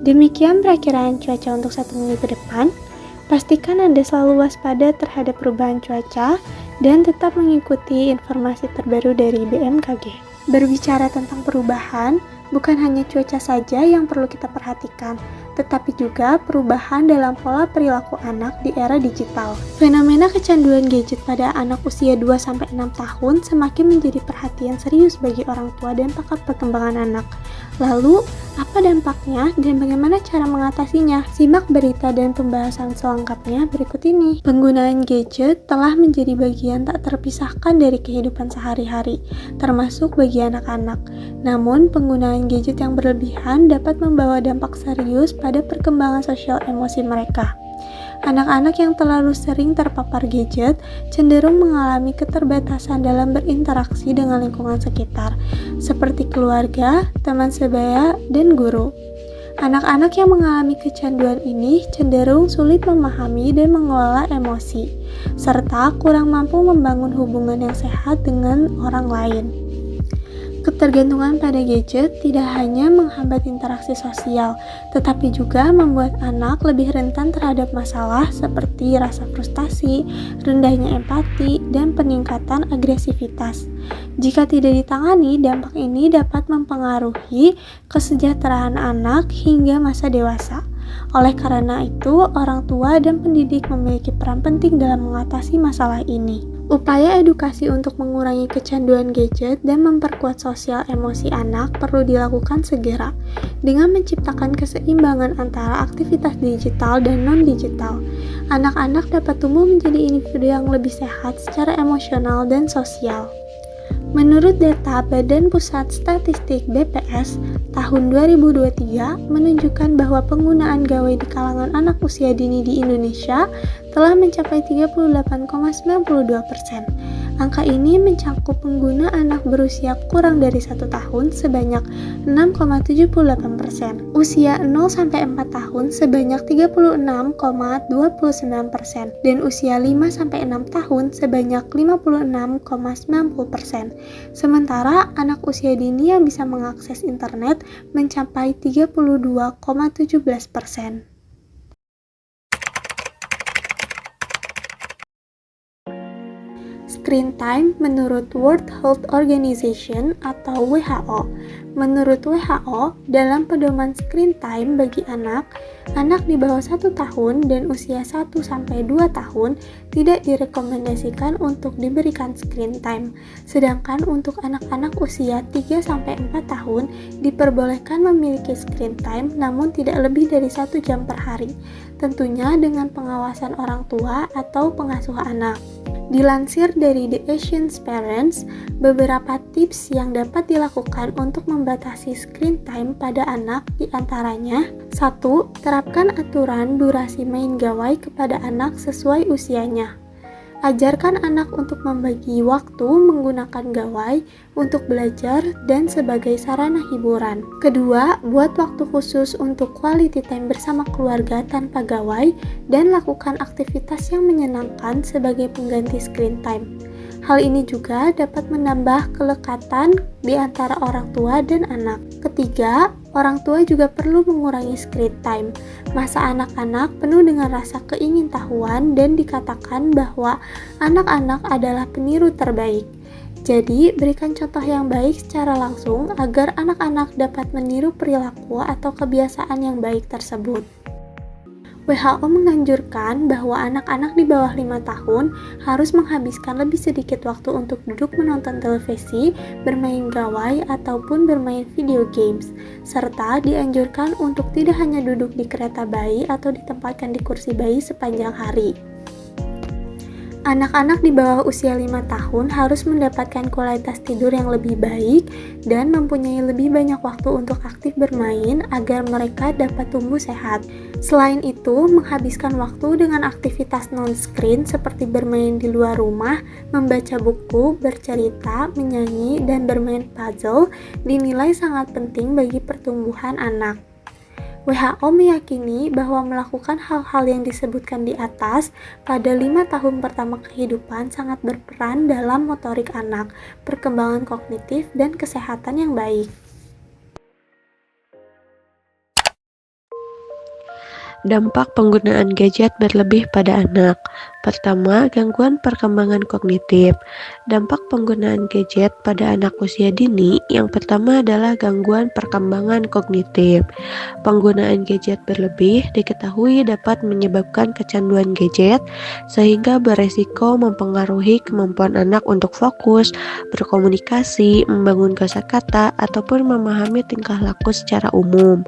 Demikian perakiraan cuaca untuk 1 minggu ke depan. Pastikan Anda selalu waspada terhadap perubahan cuaca dan tetap mengikuti informasi terbaru dari BMKG. Berbicara tentang perubahan, bukan hanya cuaca saja yang perlu kita perhatikan, tetapi juga perubahan dalam pola perilaku anak di era digital. Fenomena kecanduan gadget pada anak usia 2-6 tahun semakin menjadi perhatian serius bagi orang tua dan pakar perkembangan anak. Lalu, apa dampaknya dan bagaimana cara mengatasinya? Simak berita dan pembahasan selengkapnya berikut ini. Penggunaan gadget telah menjadi bagian tak terpisahkan dari kehidupan sehari-hari, termasuk bagi anak-anak. Namun, penggunaan gadget yang berlebihan dapat membawa dampak serius pada perkembangan sosial emosi mereka. Anak-anak yang terlalu sering terpapar gadget cenderung mengalami keterbatasan dalam berinteraksi dengan lingkungan sekitar, seperti keluarga, teman sebaya, dan guru. Anak-anak yang mengalami kecanduan ini cenderung sulit memahami dan mengelola emosi, serta kurang mampu membangun hubungan yang sehat dengan orang lain. Ketergantungan pada gadget tidak hanya menghambat interaksi sosial, tetapi juga membuat anak lebih rentan terhadap masalah seperti rasa frustasi, rendahnya empati, dan peningkatan agresivitas. Jika tidak ditangani, dampak ini dapat mempengaruhi kesejahteraan anak hingga masa dewasa. Oleh karena itu, orang tua dan pendidik memiliki peran penting dalam mengatasi masalah ini. Upaya edukasi untuk mengurangi kecanduan gadget dan memperkuat sosial emosi anak perlu dilakukan segera, dengan menciptakan keseimbangan antara aktivitas digital dan non-digital. Anak-anak dapat tumbuh menjadi individu yang lebih sehat secara emosional dan sosial. Menurut data Badan Pusat Statistik (BPS) tahun 2023 menunjukkan bahwa penggunaan gawai di kalangan anak usia dini di Indonesia telah mencapai 38,92%. Angka ini mencakup pengguna anak berusia kurang dari 1 tahun sebanyak 6,78%, usia 0-4 tahun sebanyak 36,29%, dan usia 5-6 tahun sebanyak 56,90%. Sementara anak usia dini yang bisa mengakses internet mencapai 32,17%. Screen time menurut World Health Organization atau WHO. Menurut WHO, dalam pedoman screen time bagi anak di bawah 1 tahun dan usia 1-2 tahun tidak direkomendasikan untuk diberikan screen time. Sedangkan untuk anak-anak usia 3-4 tahun diperbolehkan memiliki screen time namun tidak lebih dari 1 jam per hari, tentunya dengan pengawasan orang tua atau pengasuh anak. Dilansir dari The Asian Parents, beberapa tips yang dapat dilakukan untuk membatasi screen time pada anak diantaranya: 1. Terapkan aturan durasi main gawai kepada anak sesuai usianya. Ajarkan anak untuk membagi waktu menggunakan gawai untuk belajar dan sebagai sarana hiburan. Kedua, buat waktu khusus untuk quality time bersama keluarga tanpa gawai dan lakukan aktivitas yang menyenangkan sebagai pengganti screen time. Hal ini juga dapat menambah kelekatan di antara orang tua dan anak. Ketiga, orang tua juga perlu mengurangi screen time. Masa anak-anak penuh dengan rasa keingintahuan dan dikatakan bahwa anak-anak adalah peniru terbaik. Jadi, berikan contoh yang baik secara langsung agar anak-anak dapat meniru perilaku atau kebiasaan yang baik tersebut. WHO menganjurkan bahwa anak-anak di bawah 5 tahun harus menghabiskan lebih sedikit waktu untuk duduk menonton televisi, bermain gawai, ataupun bermain video games, serta dianjurkan untuk tidak hanya duduk di kereta bayi atau ditempatkan di kursi bayi sepanjang hari. Anak-anak di bawah usia 5 tahun harus mendapatkan kualitas tidur yang lebih baik dan mempunyai lebih banyak waktu untuk aktif bermain agar mereka dapat tumbuh sehat. Selain itu, menghabiskan waktu dengan aktivitas non-screen seperti bermain di luar rumah, membaca buku, bercerita, menyanyi, dan bermain puzzle dinilai sangat penting bagi pertumbuhan anak. WHO meyakini bahwa melakukan hal-hal yang disebutkan di atas pada 5 tahun pertama kehidupan sangat berperan dalam motorik anak, perkembangan kognitif, dan kesehatan yang baik. Dampak penggunaan gadget berlebih pada anak. Pertama, gangguan perkembangan kognitif. Dampak penggunaan gadget pada anak usia dini yang pertama adalah gangguan perkembangan kognitif. Penggunaan gadget berlebih diketahui dapat menyebabkan kecanduan gadget sehingga beresiko mempengaruhi kemampuan anak untuk fokus, berkomunikasi, membangun kosakata, ataupun memahami tingkah laku secara umum.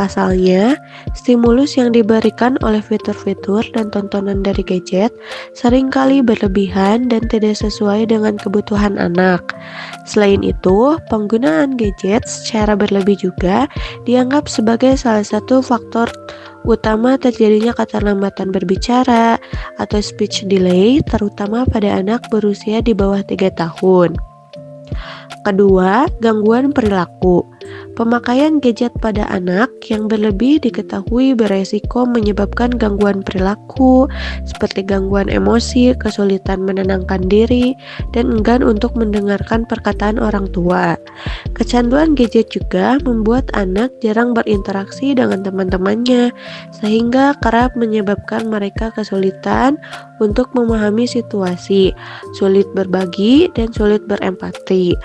Pasalnya, stimulus yang diberikan oleh fitur-fitur dan tontonan dari gadget seringkali berlebihan dan tidak sesuai dengan kebutuhan anak. Selain itu, penggunaan gadget secara berlebih juga dianggap sebagai salah satu faktor utama terjadinya keterlambatan berbicara atau speech delay, terutama pada anak berusia di bawah 3 tahun. Kedua, gangguan perilaku. Pemakaian gadget pada anak yang berlebih diketahui beresiko menyebabkan gangguan perilaku seperti gangguan emosi, kesulitan menenangkan diri, dan enggan untuk mendengarkan perkataan orang tua. Kecanduan gadget juga membuat anak jarang berinteraksi dengan teman-temannya, sehingga kerap menyebabkan mereka kesulitan untuk memahami situasi, sulit berbagi, dan sulit berempati.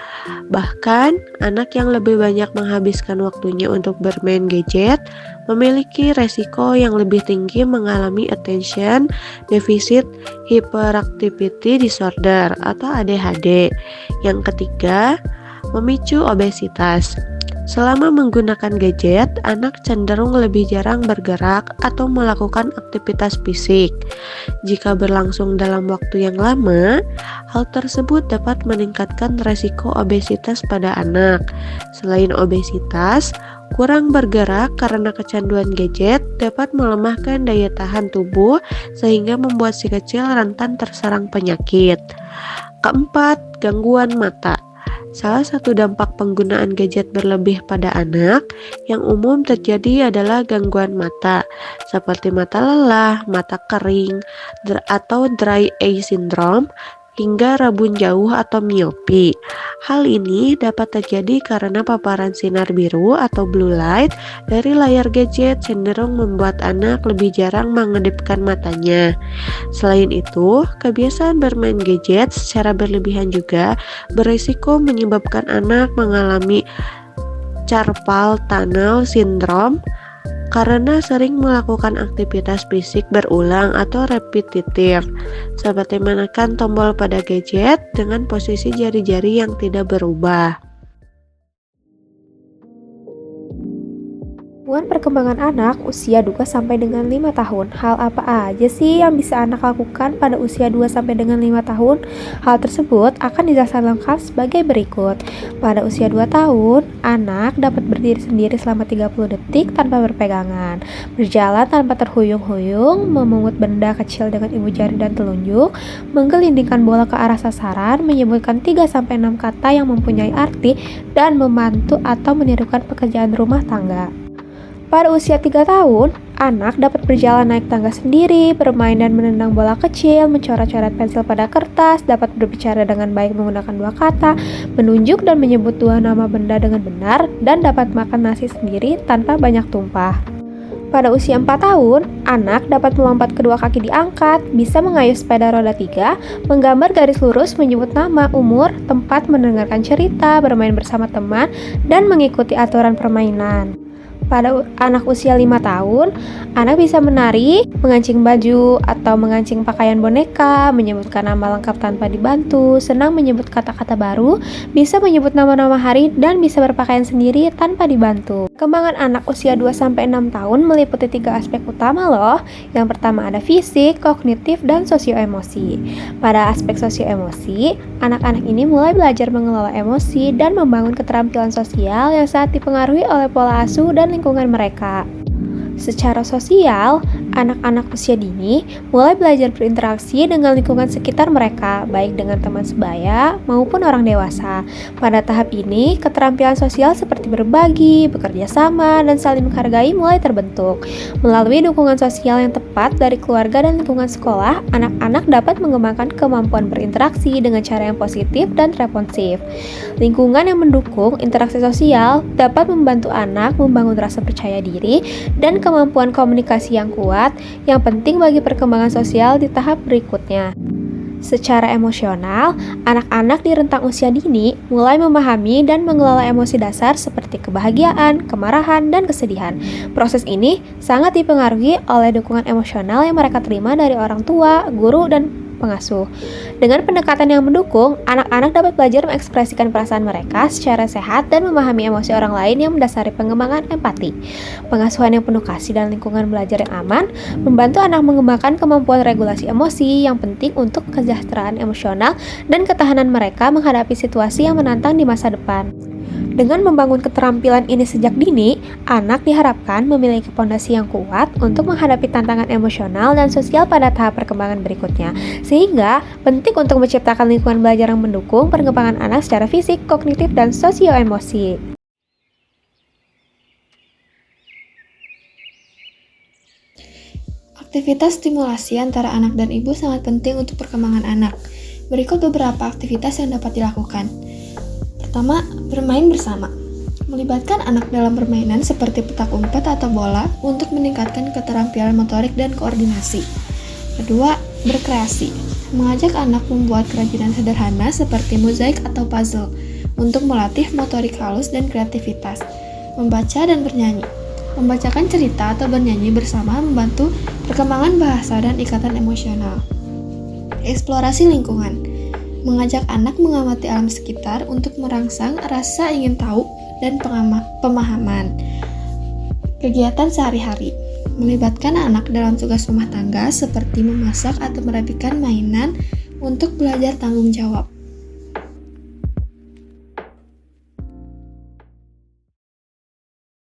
Bahkan, anak yang lebih banyak menghabiskan waktunya untuk bermain gadget memiliki resiko yang lebih tinggi mengalami attention deficit hyperactivity disorder atau ADHD. Yang ketiga, memicu obesitas. Selama menggunakan gadget, anak cenderung lebih jarang bergerak atau melakukan aktivitas fisik. Jika berlangsung dalam waktu yang lama, hal tersebut dapat meningkatkan resiko obesitas pada anak. Selain obesitas, kurang bergerak karena kecanduan gadget dapat melemahkan daya tahan tubuh sehingga membuat si kecil rentan terserang penyakit. Keempat, gangguan mata. Salah satu dampak penggunaan gadget berlebih pada anak yang umum terjadi adalah gangguan mata, seperti mata lelah, mata kering, atau dry eye syndrome, hingga rabun jauh atau miopi. Hal ini dapat terjadi karena paparan sinar biru atau blue light dari layar gadget cenderung membuat anak lebih jarang mengedipkan matanya. Selain itu, kebiasaan bermain gadget secara berlebihan juga berisiko menyebabkan anak mengalami carpal tunnel syndrome karena sering melakukan aktivitas fisik berulang atau repetitif, seperti menekan tombol pada gadget dengan posisi jari-jari yang tidak berubah. Gangguan perkembangan anak usia 2 sampai dengan 5 tahun. Hal apa aja sih yang bisa anak lakukan pada usia 2 sampai dengan 5 tahun? Hal tersebut akan dijelaskan lengkap sebagai berikut. Pada usia 2 tahun, anak dapat berdiri sendiri selama 30 detik tanpa berpegangan, berjalan tanpa terhuyung-huyung, memungut benda kecil dengan ibu jari dan telunjuk, menggelindingkan bola ke arah sasaran, menyebutkan 3 sampai 6 kata yang mempunyai arti, dan membantu atau menirukan pekerjaan rumah tangga. Pada usia 3 tahun, anak dapat berjalan naik tangga sendiri, bermain dan menendang bola kecil, mencoret-coret pensil pada kertas, dapat berbicara dengan baik menggunakan 2 kata, menunjuk dan menyebut 2 nama benda dengan benar, dan dapat makan nasi sendiri tanpa banyak tumpah. Pada usia 4 tahun, anak dapat melompat kedua kaki diangkat, bisa mengayuh sepeda roda 3, menggambar garis lurus, menyebut nama, umur, tempat, mendengarkan cerita, bermain bersama teman, dan mengikuti aturan permainan. Pada anak usia 5 tahun, anak bisa menari, mengancing baju atau mengancing pakaian boneka, menyebutkan nama lengkap tanpa dibantu, senang menyebut kata-kata baru, bisa menyebut nama-nama hari, dan bisa berpakaian sendiri tanpa dibantu. Perkembangan anak usia 2-6 tahun meliputi 3 aspek utama loh. Yang pertama ada fisik, kognitif, dan sosio-emosi. Pada aspek sosio-emosi, anak-anak ini mulai belajar mengelola emosi dan membangun keterampilan sosial yang sangat dipengaruhi oleh pola asuh dan lingkungan mereka. Secara sosial, Anak-anak usia dini mulai belajar berinteraksi dengan lingkungan sekitar mereka, baik dengan teman sebaya maupun orang dewasa. Pada tahap ini, keterampilan sosial seperti berbagi, bekerja sama, dan saling menghargai mulai terbentuk. Melalui dukungan sosial yang tepat dari keluarga dan lingkungan sekolah, anak-anak dapat mengembangkan kemampuan berinteraksi dengan cara yang positif dan responsif. Lingkungan yang mendukung interaksi sosial dapat membantu anak membangun rasa percaya diri dan kemampuan komunikasi yang kuat, yang penting bagi perkembangan sosial di tahap berikutnya. Secara emosional, anak-anak di rentang usia dini mulai memahami dan mengelola emosi dasar seperti kebahagiaan, kemarahan, dan kesedihan. Proses ini sangat dipengaruhi oleh dukungan emosional yang mereka terima dari orang tua, guru, dan pengasuh. Dengan pendekatan yang mendukung, anak-anak dapat belajar mengekspresikan perasaan mereka secara sehat dan memahami emosi orang lain yang mendasari pengembangan empati. Pengasuhan yang penuh kasih dan lingkungan belajar yang aman membantu anak mengembangkan kemampuan regulasi emosi yang penting untuk kesejahteraan emosional dan ketahanan mereka menghadapi situasi yang menantang di masa depan. Dengan membangun keterampilan ini sejak dini, anak diharapkan memiliki fondasi yang kuat untuk menghadapi tantangan emosional dan sosial pada tahap perkembangan berikutnya. Sehingga, penting untuk menciptakan lingkungan belajar yang mendukung perkembangan anak secara fisik, kognitif, dan sosio-emosi. Aktivitas stimulasi antara anak dan ibu sangat penting untuk perkembangan anak. Berikut beberapa aktivitas yang dapat dilakukan. Pertama, bermain bersama. Melibatkan anak dalam permainan seperti petak umpet atau bola untuk meningkatkan keterampilan motorik dan koordinasi. Kedua, berkreasi. Mengajak anak membuat kerajinan sederhana seperti mozaik atau puzzle untuk melatih motorik halus dan kreativitas. Membaca dan bernyanyi. Membacakan cerita atau bernyanyi bersama membantu perkembangan bahasa dan ikatan emosional. Eksplorasi lingkungan. Mengajak anak mengamati alam sekitar untuk merangsang rasa ingin tahu dan pemahaman. Kegiatan sehari-hari. Melibatkan anak dalam tugas rumah tangga seperti memasak atau merapikan mainan untuk belajar tanggung jawab.